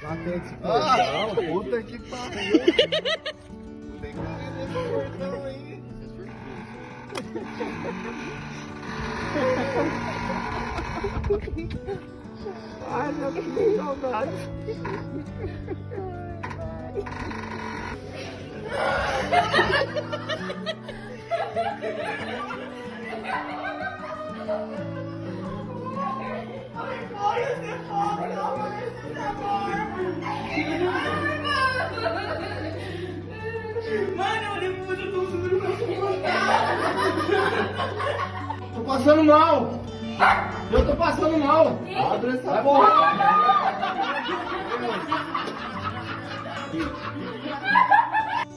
Latex portão, puta que pariu. Tem carinha nesse portão aí. Ai, meu Deus, que saudade. Mano, eu depois eu tô subindo pra Tô passando mal. Eu tô passando mal. Abre essa porra.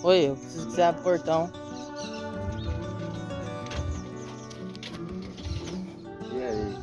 Oi, eu preciso que você abra o portão. E aí?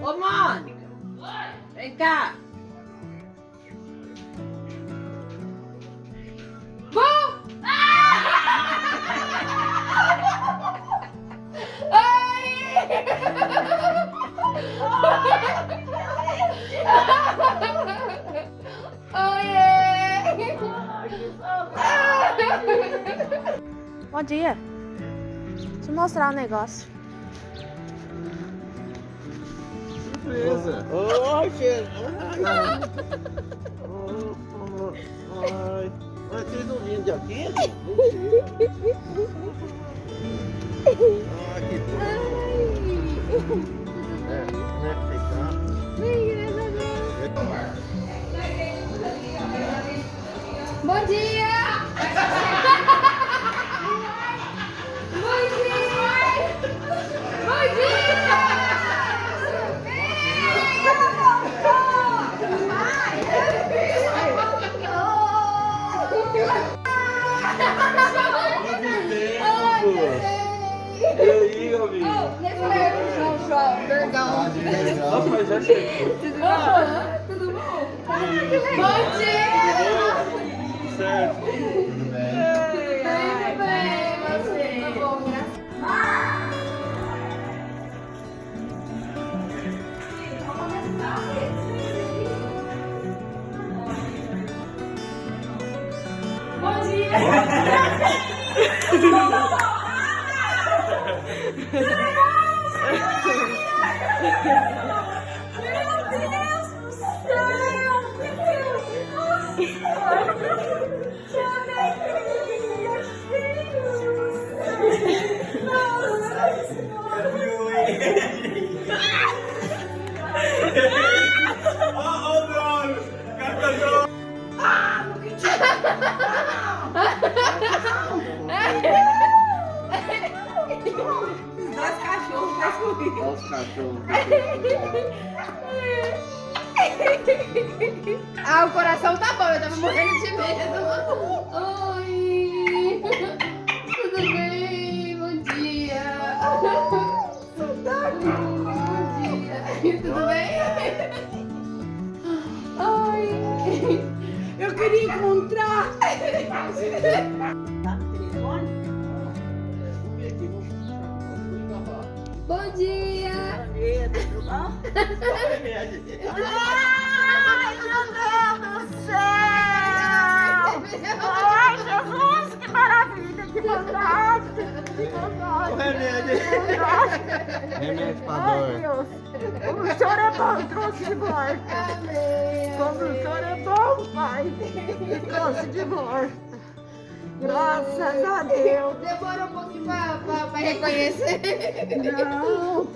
Ô, Mônica! Vem cá! Bom dia. Deixa eu mostrar um negócio. Surpresa. Oi, filho. Ai, mas vocês não vinham de aqui? Ah, que bom. Como é que você tá? Bom dia! Bom E aí, amigo? Nossa, mas já chegou. Tudo bom? Bom dia! Certo. Tudo bem? Tudo bem, você? Tá bom, graças Bom dia! Dois cachorros, dois comigo. Olha os cachorros. Ah, o coração tá bom, eu tava morrendo de medo. Oi! Tudo bem? Bom dia! Bom dia! Tudo bem? Ai! Eu queria encontrar! Tá no telefone? Bom dia! Bom dia, tudo bom? Ai, meu Deus do céu! Ai, Jesus, que maravilha! doída de vontade. O remédio. Remédio pra Ai, dor. Deus. Como o Senhor é bom, trouxe de volta. Como o Senhor é bom, Pai. Me trouxe de volta. Graças a Deus. Demora um pouquinho pra reconhecer. Não.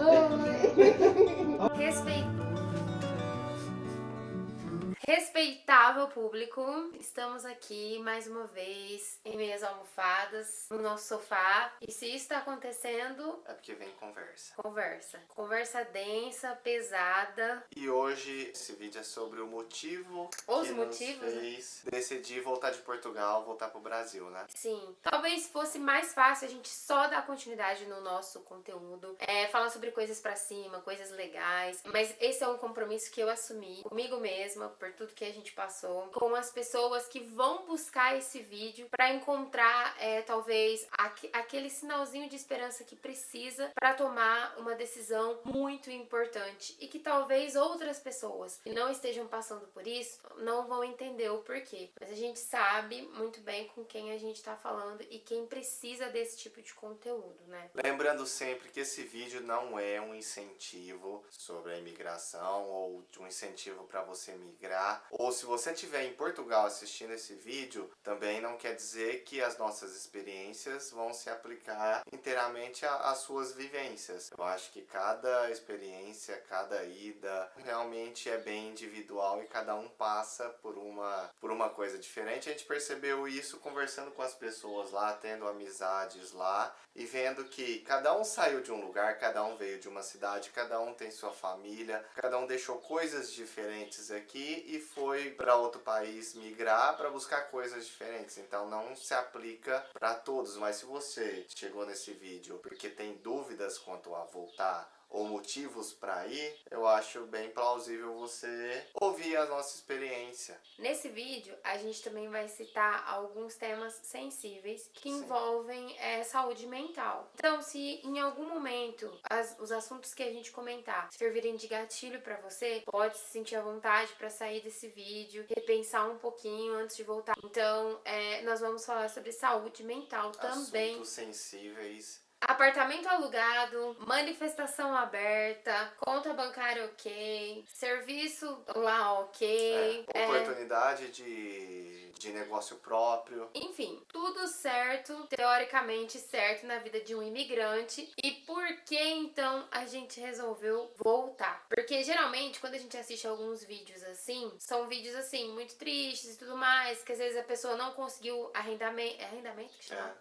Respeitável público, estamos aqui mais uma vez em meias almofadas, no nosso sofá. E se isso está acontecendo, É porque vem conversa. conversa densa, pesada. E hoje esse vídeo é sobre o motivo Os que motivos, nos fez decidir voltar de Portugal, voltar pro Brasil, né? Sim, talvez fosse mais fácil a gente só dar continuidade no nosso conteúdo, falar sobre coisas pra cima, coisas legais, mas esse é um compromisso que eu assumi comigo mesma, por tudo que a gente passou, com as pessoas que vão buscar esse vídeo pra encontrar talvez aquele sinalzinho de esperança que precisa pra tomar uma decisão muito importante e que talvez outras pessoas que não estejam passando por isso não vão entender o porquê, mas a gente sabe muito bem com quem a gente tá falando e quem precisa desse tipo de conteúdo, né? Lembrando sempre que esse vídeo não é um incentivo sobre a imigração ou um incentivo para você migrar. Ou se você estiver em Portugal assistindo esse vídeo, também não quer dizer que as nossas experiências vão se aplicar inteiramente às suas vivências. Eu acho que cada experiência, cada ida realmente é bem individual e cada um passa por uma coisa diferente. A gente percebeu isso conversando com as pessoas lá, tendo amizades lá e vendo que cada um saiu de um lugar, cada um veio de uma cidade, cada um tem sua família, cada um deixou coisas diferentes aqui e foi para outro país migrar para buscar coisas diferentes. Então não se aplica para todos, mas se você chegou nesse vídeo porque tem dúvidas quanto a voltar ou motivos para ir, eu acho bem plausível você ouvir a nossa experiência. Nesse vídeo, a gente também vai citar alguns temas sensíveis que envolvem saúde mental. Então, se em algum momento os assuntos que a gente comentar servirem de gatilho para você, pode se sentir à vontade para sair desse vídeo, repensar um pouquinho antes de voltar. Então, nós vamos falar sobre saúde mental também. Assuntos sensíveis. Apartamento alugado, manifestação aberta, conta bancária ok, serviço lá ok. Oportunidade de negócio próprio. Enfim, tudo certo, teoricamente certo na vida de um imigrante. E por que então a gente resolveu voltar? Porque geralmente quando a gente assiste alguns vídeos assim, são vídeos assim, muito tristes e tudo mais, que às vezes a pessoa não conseguiu arrendamento. É arrendamento que chama?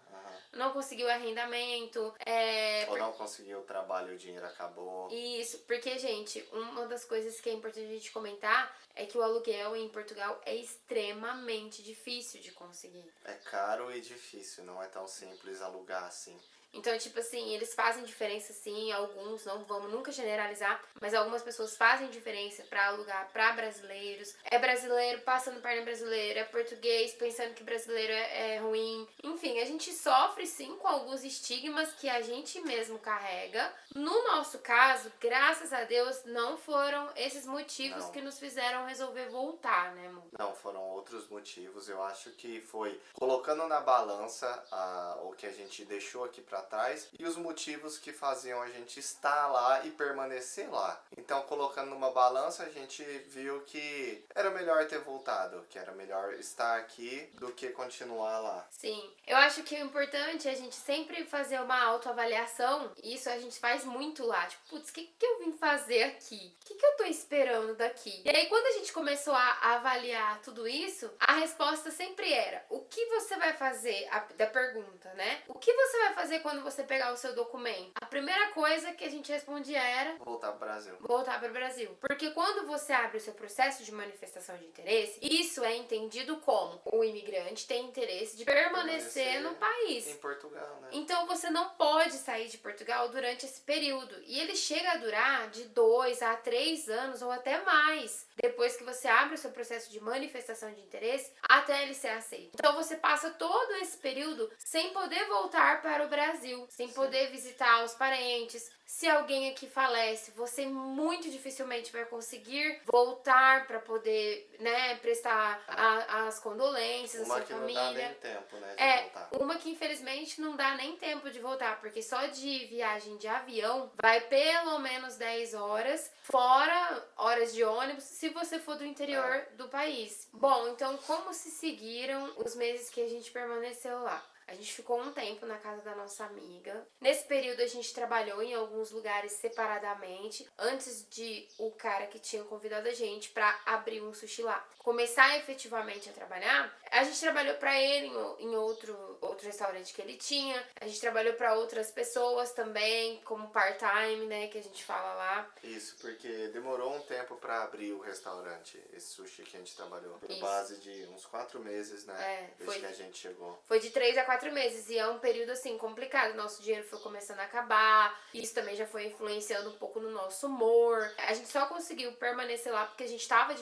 Não conseguiu arrendamento. Ou não conseguiu o trabalho, o dinheiro acabou. Isso, porque, gente, uma das coisas que é importante a gente comentar é que o aluguel em Portugal é extremamente difícil de conseguir. É caro e difícil, não é tão simples alugar assim. Então, tipo assim, eles fazem diferença sim, alguns, não vamos nunca generalizar, mas algumas pessoas fazem diferença pra alugar pra brasileiros. É brasileiro passando perna brasileiro, é português pensando que brasileiro é ruim. Enfim, a gente sofre sim com alguns estigmas que a gente mesmo carrega. No nosso caso, graças a Deus, não foram esses motivos que nos fizeram resolver voltar, né, amor? Não, foram outros motivos. Eu acho que foi colocando na balança o que a gente deixou aqui pra trás e os motivos que faziam a gente estar lá e permanecer lá. Então, colocando numa balança, a gente viu que era melhor ter voltado, que era melhor estar aqui do que continuar lá. Sim, eu acho que o importante é a gente sempre fazer uma autoavaliação. Isso a gente faz muito lá. Tipo, putz, o que eu vim fazer aqui? O que eu tô esperando daqui? E aí, quando a gente começou a avaliar tudo isso, a resposta sempre era: o que você vai fazer? Da pergunta, né? O que você vai fazer quando você pegar o seu documento? A primeira coisa que a gente respondia era: voltar pro Brasil. Voltar pro Brasil. Porque quando você abre o seu processo de manifestação de interesse, isso é entendido como o imigrante tem interesse de permanecer no país. Em Portugal, né? Então você não pode sair de Portugal durante esse período. E ele chega a durar de 2 a 3 anos ou até mais, depois que você abre o seu processo de manifestação de interesse, até ele ser aceito. Então você passa todo esse período sem poder voltar para o Brasil. Brasil, sem poder visitar os parentes. Se alguém aqui falece, você muito dificilmente vai conseguir voltar para poder, né, prestar as condolências à Uma sua que família. não dá nem tempo, né, de voltar. Uma que infelizmente não dá nem tempo de voltar, porque só de viagem de avião vai pelo menos 10 horas, fora horas de ônibus, se você for do interior do país. Bom, então como se seguiram os meses que a gente permaneceu lá? A gente ficou um tempo na casa da nossa amiga. Nesse período a gente trabalhou em alguns lugares separadamente, antes de o cara que tinha convidado a gente pra abrir um sushi lá começar efetivamente a trabalhar. A gente trabalhou pra ele em outro restaurante que ele tinha. A gente trabalhou pra outras pessoas também, como part-time, né, que a gente fala lá. Isso, porque demorou um tempo pra abrir o restaurante, esse sushi que a gente trabalhou. Por Isso. base de uns 4 meses, né? Desde que a gente chegou. Foi de 3 a 4 meses e é um período assim complicado. Nosso dinheiro foi começando a acabar. Isso também já foi influenciando um pouco no nosso humor. A gente só conseguiu permanecer lá porque a gente tava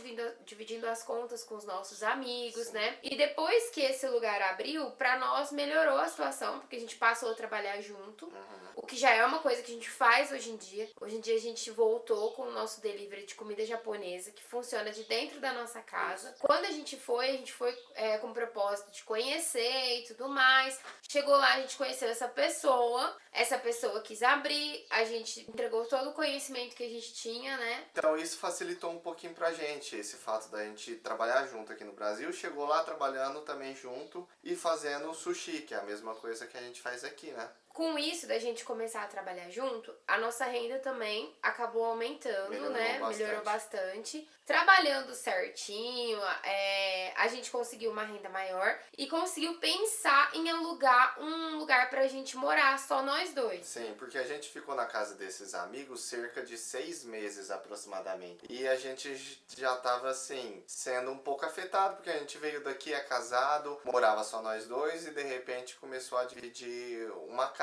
dividindo as contas com os nossos amigos, Sim. né? E depois que esse lugar abriu, pra nós melhorou a situação, porque a gente passou a trabalhar junto. O que já é uma coisa que a gente faz hoje em dia. Hoje em dia a gente voltou com o nosso delivery de comida japonesa, que funciona de dentro da nossa casa. Isso. Quando a gente foi com o propósito de conhecer e tudo mais. Chegou lá, a gente conheceu essa pessoa quis abrir, a gente entregou todo o conhecimento que a gente tinha, né? Então isso facilitou um pouquinho pra gente, esse fato da gente trabalhar junto aqui no Brasil. Chegou lá trabalhando também junto e fazendo sushi, que é a mesma coisa que a gente faz aqui, né? Com isso, da gente começar a trabalhar junto, a nossa renda também acabou aumentando, Melhorou bastante. Trabalhando certinho, a gente conseguiu uma renda maior e conseguiu pensar em alugar um lugar pra gente morar, só nós dois. Sim, porque a gente ficou na casa desses amigos cerca de 6 meses aproximadamente. E a gente já tava assim, sendo um pouco afetado, porque a gente veio daqui, é casado, morava só nós dois e de repente começou a dividir uma casa.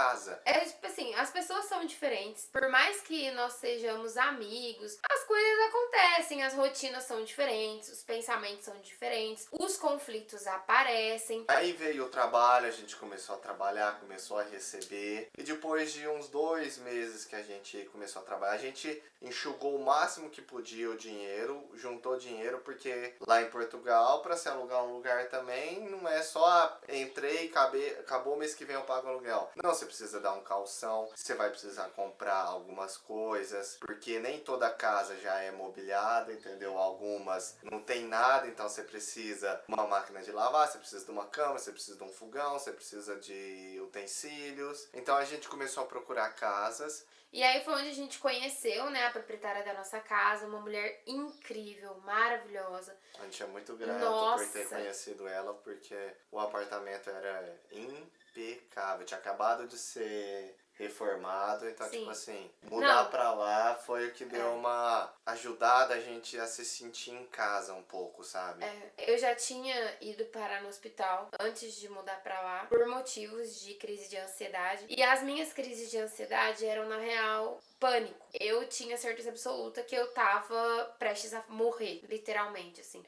Tipo assim, as pessoas são diferentes. Por mais que nós sejamos amigos, as coisas acontecem, as rotinas são diferentes, os pensamentos são diferentes, os conflitos aparecem. Aí veio o trabalho, a gente começou a trabalhar, começou a receber. E depois de uns 2 meses que a gente começou a trabalhar, a gente enxugou o máximo que podia o dinheiro, juntou dinheiro, porque lá em Portugal, para se alugar um lugar também, não é só entrei, acabou o mês que vem eu pago o aluguel. Não, você precisa dar um calção, você vai precisar comprar algumas coisas, porque nem toda casa já é mobiliada, entendeu? Algumas não tem nada, então você precisa de uma máquina de lavar, você precisa de uma cama, você precisa de um fogão, você precisa de utensílios. Então a gente começou a procurar casas. E aí foi onde a gente conheceu, né, a proprietária da nossa casa, uma mulher incrível, maravilhosa. A gente é muito grato Nossa. por ter conhecido ela, porque o apartamento era impecável. Tinha acabado de ser reformado, então, Sim. tipo assim, mudar Não. pra lá foi o que deu uma ajudada a gente a se sentir em casa um pouco, sabe? Eu já tinha ido parar no hospital antes de mudar pra lá por motivos de crise de ansiedade. E as minhas crises de ansiedade eram, na real, pânico. Eu tinha certeza absoluta que eu tava prestes a morrer, literalmente, assim.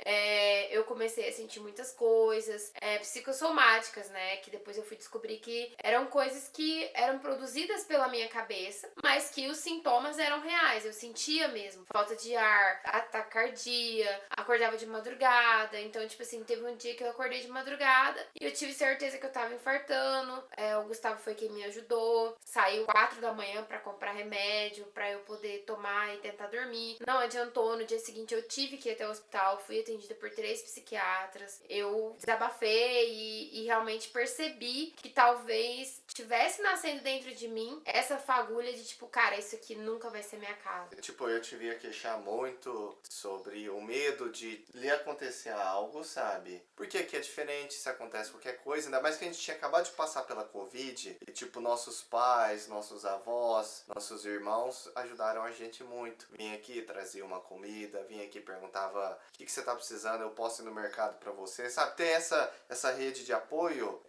Eu comecei a sentir muitas coisas psicossomáticas, né? Que depois eu fui descobrir que eram coisas que eram produzidas pela minha cabeça, mas que os sintomas eram reais. Eu sentia mesmo falta de ar, atacardia, acordava de madrugada. Então, tipo assim, teve um dia que eu acordei de madrugada e eu tive certeza que eu tava infartando. O Gustavo foi quem me ajudou. Saiu 4 da manhã pra comprar remédio, pra eu poder tomar e tentar dormir. Não adiantou, no dia seguinte eu tive que ir até o hospital, fui atendida por 3 psiquiatras. Eu desabafei e realmente percebi que talvez tivesse nascendo dentro de mim essa fagulha de tipo, cara, isso aqui nunca vai ser minha casa. Tipo, eu te via queixar muito sobre o medo de lhe acontecer algo, sabe? Porque aqui é diferente se acontece qualquer coisa, ainda mais que a gente tinha acabado de passar pela Covid e, tipo, nossos pais, nossos avós, nossos irmãos irmãos ajudaram a gente muito. Vinha aqui, trazia uma comida, vinha aqui, perguntava o que você tá precisando, eu posso ir no mercado pra você, sabe? Ter essa rede de apoio,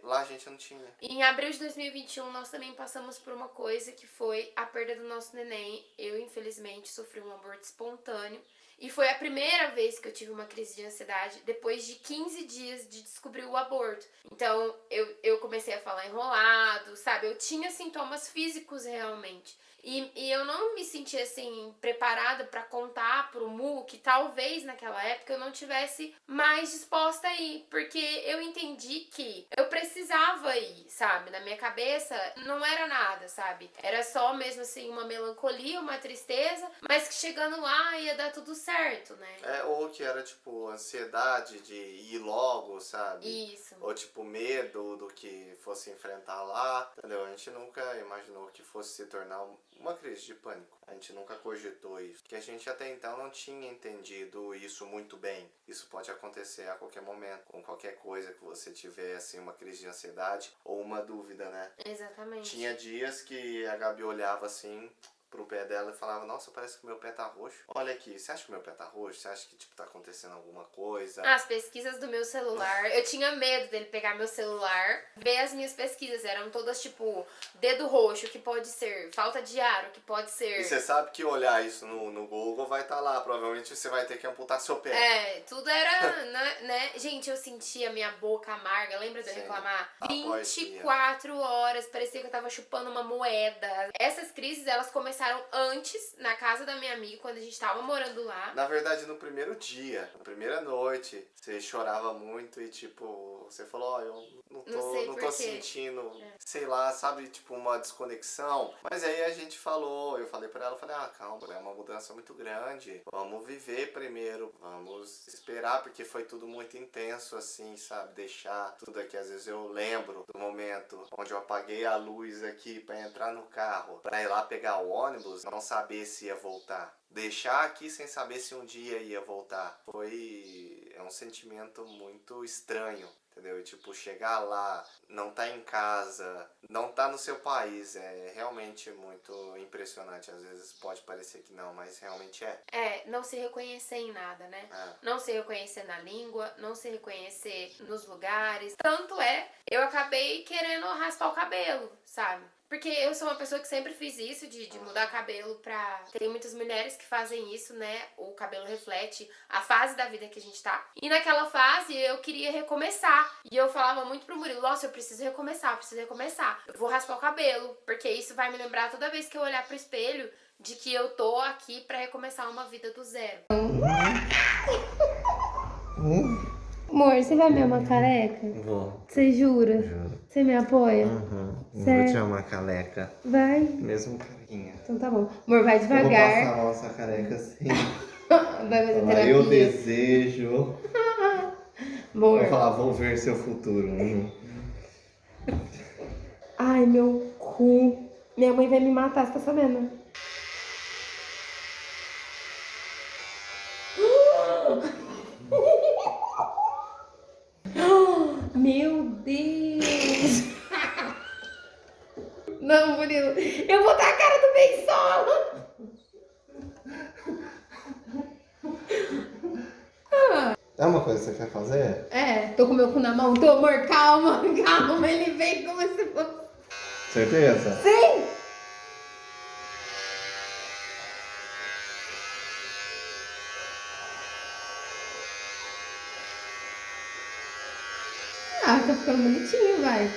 lá a gente não tinha. Em abril de 2021, nós também passamos por uma coisa que foi a perda do nosso neném. Eu, infelizmente, sofri um aborto espontâneo. E foi a primeira vez que eu tive uma crise de ansiedade depois de 15 dias de descobrir o aborto. Então, eu comecei a falar enrolado, sabe? Eu tinha sintomas físicos realmente. E eu não me sentia, assim, preparada pra contar pro Mu que talvez naquela época eu não tivesse mais disposta a ir. Porque eu entendi que eu precisava ir, sabe? Na minha cabeça não era nada, sabe? Era só mesmo, assim, uma melancolia, uma tristeza, mas que chegando lá ia dar tudo certo, né? Ou que era, tipo, ansiedade de ir logo, sabe? Isso. Ou, tipo, medo do que fosse enfrentar lá, entendeu? A gente nunca imaginou que fosse se tornar uma crise de pânico. A gente nunca cogitou isso. Porque a gente até então não tinha entendido isso muito bem. Isso pode acontecer a qualquer momento. Com qualquer coisa que você tiver, assim, uma crise de ansiedade ou uma dúvida, né? Exatamente. Tinha dias que a Gabi olhava assim pro pé dela e falava, nossa, parece que meu pé tá roxo. Olha aqui, você acha que meu pé tá roxo? Você acha que, tipo, tá acontecendo alguma coisa? As pesquisas do meu celular, eu tinha medo dele pegar meu celular, ver as minhas pesquisas, eram todas tipo, dedo roxo, que pode ser, falta de ar, o que pode ser. E você sabe que olhar isso no Google vai estar lá, provavelmente você vai ter que amputar seu pé. Tudo era, né? Gente, eu sentia minha boca amarga, lembra de eu Sim. reclamar? Após 24 horas, parecia que eu tava chupando uma moeda. Essas crises, elas começaram antes, na casa da minha amiga, quando a gente tava morando lá. Na verdade, no primeiro dia, na primeira noite, você chorava muito e, tipo, você falou, ó, eu não tô sentindo, sei lá, sabe, tipo, uma desconexão. Mas aí a gente falou, eu falei pra ela, falei, calma, é uma mudança muito grande. Vamos viver primeiro, vamos esperar, porque foi tudo muito intenso, assim, sabe, deixar tudo aqui. Às vezes eu lembro do momento onde eu apaguei a luz aqui pra entrar no carro, pra ir lá pegar o ônibus, não saber se ia voltar. Deixar aqui sem saber se um dia ia voltar. É um sentimento muito estranho, entendeu? E tipo, chegar lá, não tá em casa, não tá no seu país, é realmente muito impressionante. Às vezes pode parecer que não, mas realmente é. Não se reconhecer em nada, né? Não se reconhecer na língua, não se reconhecer nos lugares. Tanto eu acabei querendo raspar o cabelo, sabe? Porque eu sou uma pessoa que sempre fiz isso, de mudar cabelo pra... Tem muitas mulheres que fazem isso, né? O cabelo reflete a fase da vida que a gente tá. E naquela fase eu queria recomeçar. E eu falava muito pro Murilo, nossa, eu preciso recomeçar. Eu vou raspar o cabelo, porque isso vai me lembrar toda vez que eu olhar pro espelho de que eu tô aqui pra recomeçar uma vida do zero. Amor, você vai me amar careca? Vou. Você jura? Juro. Você me apoia? Vou te amar careca. Vai. Mesmo carinha. Então tá bom. Amor, vai Eu vou devagar. passar a nossa careca assim. Vai fazer terapia. Eu desejo. Amor. Vou falar, vou ver seu futuro. Ai, meu cu. Minha mãe vai me matar, você tá sabendo? Meu Deus. Não, Murilo. Eu vou dar a cara do Bensola. É uma coisa que você quer fazer? Tô com meu cu na mão. Tô, amor, calma. Ele vem como se fosse... Certeza? Sim! Tá ficando bonitinho, vai.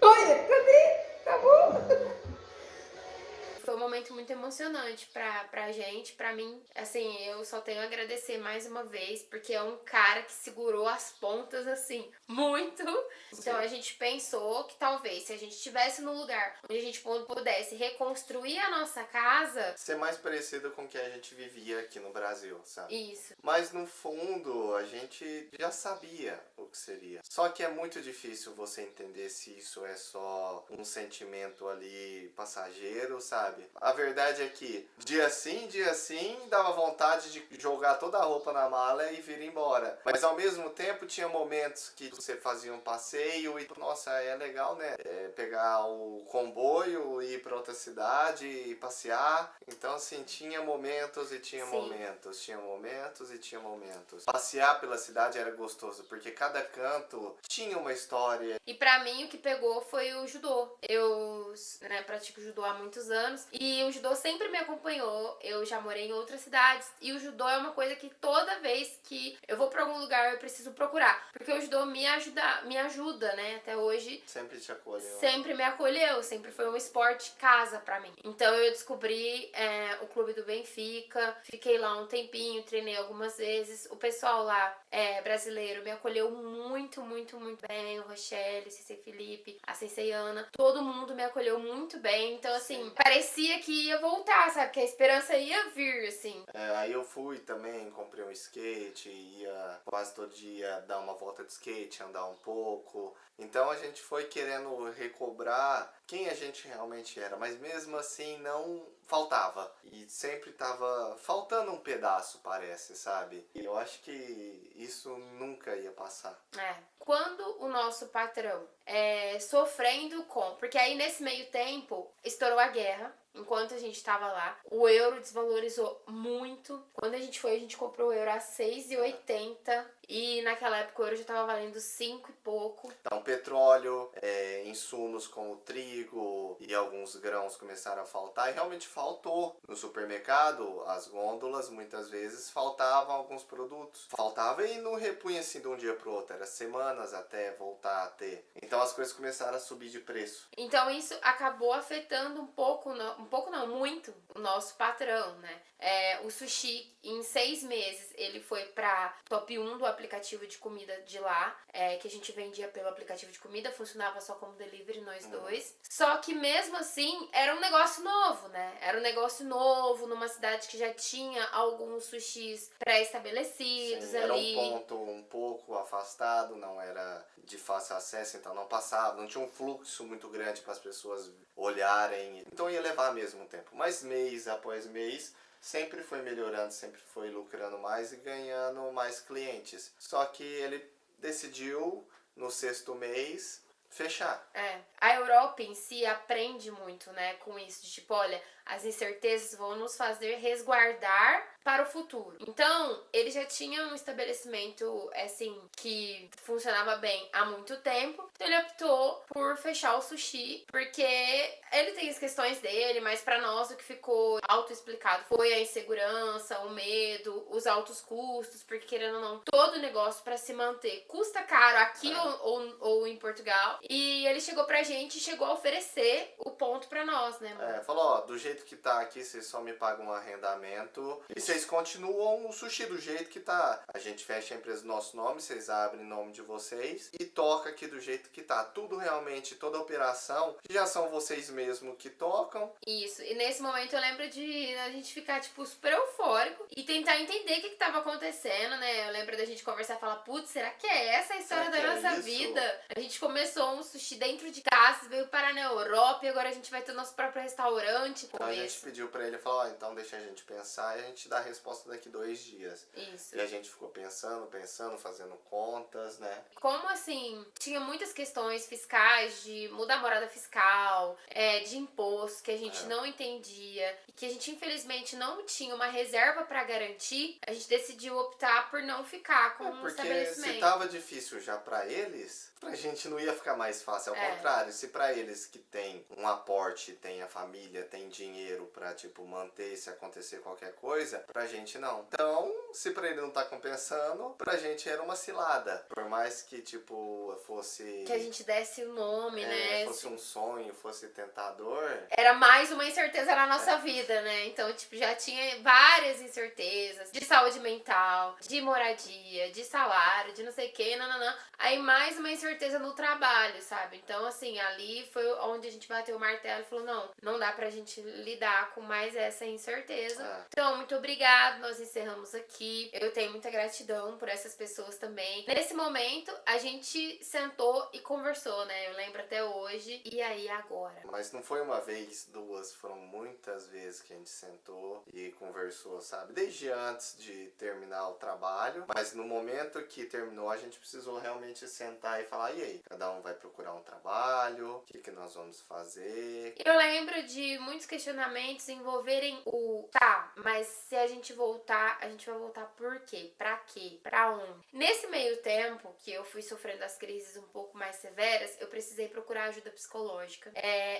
Olha, cadê? Acabou. Foi uma momento muito emocionante pra gente, pra mim. Assim, eu só tenho a agradecer mais uma vez, porque é um cara que segurou as pontas, assim, muito. Então a gente pensou que talvez se a gente estivesse num lugar onde a gente pudesse reconstruir a nossa casa. Ser mais parecido com o que a gente vivia aqui no Brasil, sabe? Isso. Mas no fundo a gente já sabia o que seria. Só que é muito difícil você entender se isso é só um sentimento ali passageiro, sabe? A verdade é que dia sim, dava vontade de jogar toda a roupa na mala e vir embora. Mas ao mesmo tempo tinha momentos que você fazia um passeio e, nossa, é legal, né? Pegar o comboio, ir pra outra cidade e passear. Então, assim, tinha momentos e tinha Sim. momentos. Tinha momentos e tinha momentos. Passear pela cidade era gostoso, porque cada canto tinha uma história. E pra mim o que pegou foi o judô. Eu, pratico judô há muitos anos e o judô sempre me acompanhou. Eu já morei em outras cidades e o judô é uma coisa que toda vez que eu vou pra algum lugar eu preciso procurar, porque o judô me ajuda, né? Até hoje Sempre te acolheu. sempre me acolheu, sempre foi um esporte casa pra mim. Então eu descobri o clube do Benfica, fiquei lá um tempinho, treinei algumas vezes. O pessoal lá brasileiro me acolheu muito, muito, muito bem. O Rochelle, o Sensei Felipe, a Sensei Ana, todo mundo me acolheu muito bem. Então assim, parecia que ia voltar, sabe? Que a esperança ia vir, assim. Aí eu fui também, comprei um skate, ia quase todo dia dar uma volta de skate, andar um pouco. Então a gente foi querendo recobrar quem a gente realmente era, mas mesmo assim não faltava. E sempre tava faltando um pedaço, parece, sabe? E eu acho que isso nunca ia passar. Quando o nosso patrão sofrendo com... Porque aí nesse meio tempo estourou a guerra. Enquanto a gente tava lá, o euro desvalorizou muito. Quando a gente comprou o euro a 6,80 e naquela época o euro já tava valendo 5 e pouco. Então petróleo, insumos como trigo e alguns grãos começaram a faltar e realmente faltou. No supermercado, as gôndolas muitas vezes faltavam alguns produtos. Faltava e não repunha assim de um dia pro outro, era semanas até voltar a ter. Então as coisas começaram a subir de preço. Então isso acabou afetando muito o nosso patrão, né? O sushi, em 6 meses, ele foi pra top 1 do aplicativo de comida de lá, que a gente vendia pelo aplicativo de comida, funcionava só como delivery, nós dois. Só que mesmo assim, era um negócio novo, né? Era um negócio novo, numa cidade que já tinha alguns sushis pré-estabelecidos ali. Era um ponto um pouco afastado, não era de fácil acesso, então não passava, não tinha um fluxo muito grande para as pessoas olharem. Então ia levar mesmo tempo. Mas mês após mês, sempre foi melhorando, sempre foi lucrando mais e ganhando mais clientes. Só que ele decidiu, no 6º mês, fechar. A Europa em si aprende muito, né, com isso, de tipo, olha, as incertezas vão nos fazer resguardar para o futuro. Então, ele já tinha um estabelecimento, assim, que funcionava bem há muito tempo. Então, ele optou por fechar o sushi, porque ele tem as questões dele, mas para nós o que ficou auto-explicado foi a insegurança, o medo, os altos custos, porque querendo ou não, todo negócio para se manter custa caro aqui ou em Portugal. E ele chegou pra gente e chegou a oferecer o ponto pra nós, né, mano? Falou, ó, do jeito que tá aqui, vocês só me pagam um arrendamento e vocês continuam o sushi do jeito que tá. A gente fecha a empresa do nosso nome, vocês abrem em nome de vocês e toca aqui do jeito que tá. Tudo realmente, toda a operação, já são vocês mesmos que tocam. Isso, e nesse momento eu lembro de a gente ficar, tipo, super eufórico e tentar entender o que tava acontecendo, né? Eu lembro da gente conversar e falar, putz, será que é essa a história da nossa vida? A gente começou um sushi dentro de casa, veio parar na Europa e agora a gente vai ter o nosso próprio restaurante. Então a gente pediu pra ele, falou, ó, então deixa a gente pensar e a gente dá a resposta daqui 2 dias. Isso. E a gente ficou pensando, fazendo contas, né? Como assim, tinha muitas questões fiscais, de mudar a morada fiscal, de imposto que a gente não entendia e que a gente infelizmente não tinha uma reserva pra garantir, a gente decidiu optar por não ficar com um Porque estabelecimento. se tava difícil já pra eles, pra gente não ia ficar mais fácil. Ao contrário, se pra eles que tem um aporte, tem a família, tem dinheiro pra, tipo, manter se acontecer qualquer coisa, pra gente não. Então, se pra ele não tá compensando, pra gente era uma cilada. Por mais que, tipo, fosse... Que a gente desse o nome, né? Fosse um sonho, fosse tentador. Era mais uma incerteza na nossa vida, né? Então, tipo, já tinha várias incertezas de saúde mental, de moradia, de salário, de não sei o que, nananã. Aí mais uma incerteza no trabalho, sabe? Então, assim, ali foi onde a gente bateu o martelo e falou, não dá pra gente lidar com mais essa incerteza. Então, muito obrigada, nós encerramos aqui. Eu tenho muita gratidão por essas pessoas também. Nesse momento, a gente sentou e conversou, né? Eu lembro até hoje. E aí, agora? Mas não foi uma vez, duas, foram muitas vezes que a gente sentou e conversou, sabe? Desde antes de terminar o trabalho, mas no momento que terminou, a gente precisou realmente sentar e falar, e aí? Cada um vai procurar um trabalho, o que nós vamos fazer? Eu lembro de muitos questionamentos envolverem tá, mas se a gente vai voltar por quê? Pra quê? Pra onde? Nesse meio tempo que eu fui sofrendo as crises um pouco mais severas, eu precisei procurar ajuda psicológica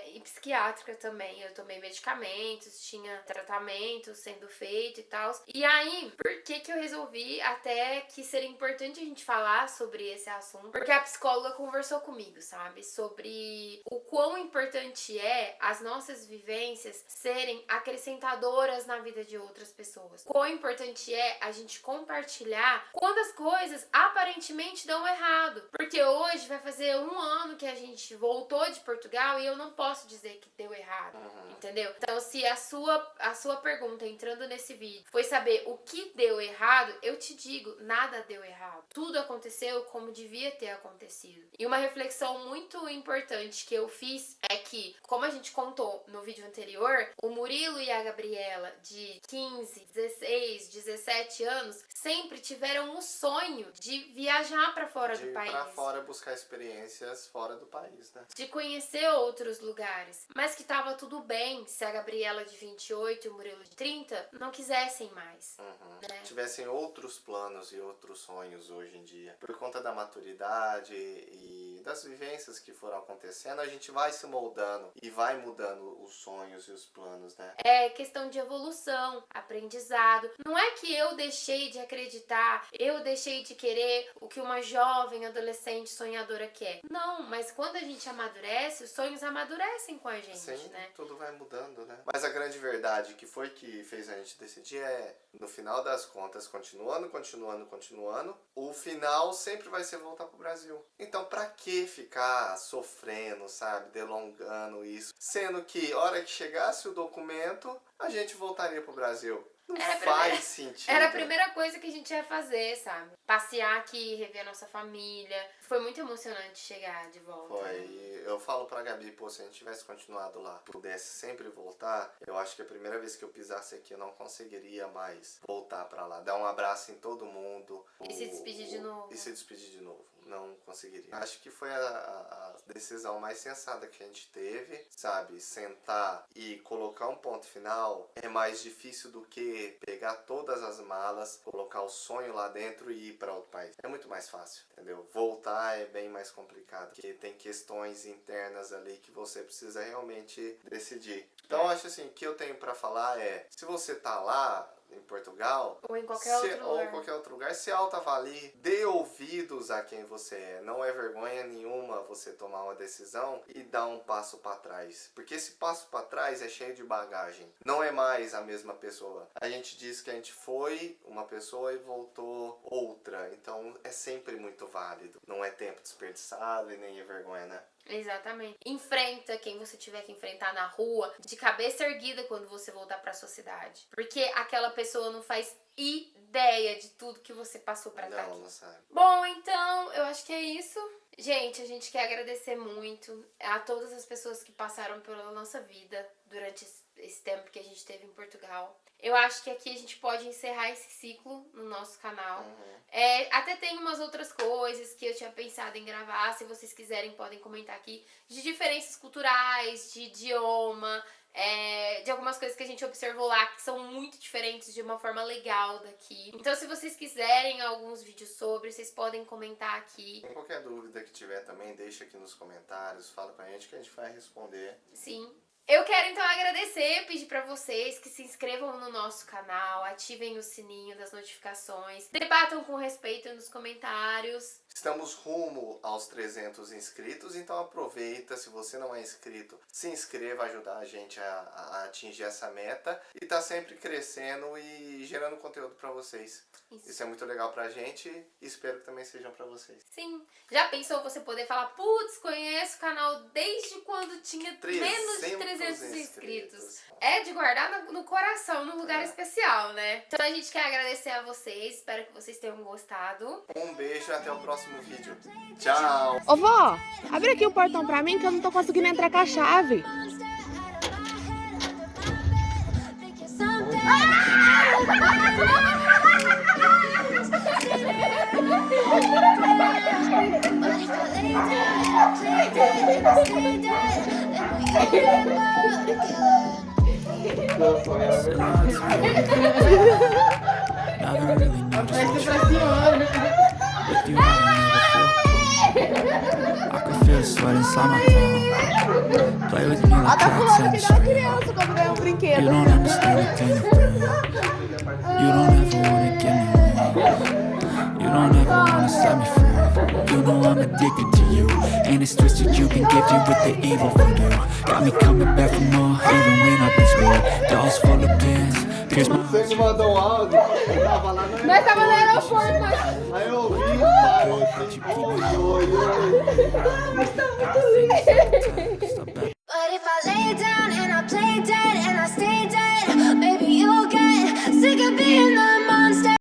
e psiquiátrica também. Eu tomei medicamentos, tinha tratamento sendo feito e tal. E aí, por que eu resolvi até que seria importante a gente falar sobre esse assunto? Porque a psicóloga conversou comigo, sabe? Sobre o quão importante é as nossas vivências serem acrescentadoras na vida de outras pessoas. Quão importante é a gente compartilhar quando as coisas aparentemente dão errado. Porque hoje vai fazer 1 ano que a gente voltou de Portugal e eu não posso dizer que deu errado, entendeu? Então, se a sua pergunta entrando nesse vídeo foi saber o que deu errado, eu te digo, nada deu errado. Tudo aconteceu como devia ter acontecido. E uma reflexão muito importante que eu fiz é que, como a gente contou no vídeo anterior, o Murilo e a Gabriela, de 15, 16, 17 anos, sempre tiveram o sonho de viajar pra fora do país. De ir pra fora buscar experiências fora do país, né? De conhecer outros lugares. Mas que tava tudo bem se a Gabriela de 28 e o Murilo de 30 não quisessem mais. Né? Tivessem outros planos e outros sonhos hoje em dia. Por conta da maturidade e das vivências que foram acontecendo, a gente vai se moldando e vai mudando os sonhos e os planos, né? É questão de evolução, aprendizado. Não é que eu deixei de acreditar, eu deixei de querer o que uma jovem adolescente sonhadora quer. Não, mas quando a gente amadurece, os sonhos amadurecem com a gente, Sim, né? tudo vai mudando, né? Mas a grande verdade que foi que fez a gente decidir é, no final das contas, continuando, o final sempre vai ser voltar pro Brasil. Então, pra que ficar sofrendo, sabe? Delongando isso. Sendo que, hora que chegasse o documento, a gente voltaria pro Brasil. Não faz sentido. Era a primeira coisa que a gente ia fazer, sabe? Passear aqui, rever a nossa família. Foi muito emocionante chegar de volta. Foi. Eu falo pra Gabi, pô, se a gente tivesse continuado lá, pudesse sempre voltar, eu acho que a primeira vez que eu pisasse aqui eu não conseguiria mais voltar pra lá. Dar um abraço em todo mundo. E se despedir de novo. E se despedir de novo. Não conseguiria. Acho que foi a decisão mais sensata que a gente teve, sabe? Sentar e colocar um ponto final é mais difícil do que pegar todas as malas, colocar o sonho lá dentro e ir para outro país. É muito mais fácil, entendeu? Voltar é bem mais complicado, porque tem questões internas ali que você precisa realmente decidir. Então, acho assim, o que eu tenho para falar é, se você tá lá em Portugal, ou em qualquer outro lugar, se autoavalie, dê ouvidos a quem você é. Não é vergonha nenhuma você tomar uma decisão e dar um passo para trás, porque esse passo para trás é cheio de bagagem. Não é mais a mesma pessoa. A gente diz que a gente foi uma pessoa e voltou outra, então é sempre muito válido. Não é tempo desperdiçado e nem é vergonha, né? Exatamente. Enfrenta quem você tiver que enfrentar na rua, de cabeça erguida quando você voltar pra sua cidade. Porque aquela pessoa não faz ideia de tudo que você passou pra estar aqui. Não sabe. Bom, então, eu acho que é isso. Gente, a gente quer agradecer muito a todas as pessoas que passaram pela nossa vida durante esse tempo que a gente teve em Portugal. Eu acho que aqui a gente pode encerrar esse ciclo no nosso canal. Até tem umas outras coisas que eu tinha pensado em gravar. Se vocês quiserem, podem comentar aqui. De diferenças culturais, de idioma, de algumas coisas que a gente observou lá que são muito diferentes de uma forma legal daqui. Então, se vocês quiserem alguns vídeos sobre, vocês podem comentar aqui. Qualquer dúvida que tiver também, deixa aqui nos comentários, fala pra gente que a gente vai responder. Sim. Eu quero então agradecer, pedir pra vocês que se inscrevam no nosso canal, ativem o sininho das notificações, debatam com respeito nos comentários. Estamos rumo aos 300 inscritos, então aproveita, se você não é inscrito, se inscreva, ajudar a gente a atingir essa meta e tá sempre crescendo e gerando conteúdo pra vocês. Isso é muito legal pra gente e espero que também sejam pra vocês. Sim. Já pensou você poder falar, putz, conheço o canal desde quando tinha menos de 300 inscritos. É de guardar no coração, num lugar especial, né? Então a gente quer agradecer a vocês, espero que vocês tenham gostado. Um beijo e até o próximo vídeo. Tchau! Ô vó, abre aqui o portão pra mim que eu não tô conseguindo entrar com a chave. Never really knew just what you want. With you, I don't never feel. I can feel the sweat inside my palm. Play with me like cats in the street. You don't understand the pain of pain. You don't ever wanna give me wings. You don't ever wanna set me free. You know I'm addicted to you, and it's twisted. You've been gifted with the evil voodoo. Got me coming back for more, even when I've been screwed. Dolls full of pins. Pierce my Você me mandou um áudio, eu tava lá no Nós tava no aeroporto, mas... Aí eu ouvi, parou, assim, Mas tá muito lindo.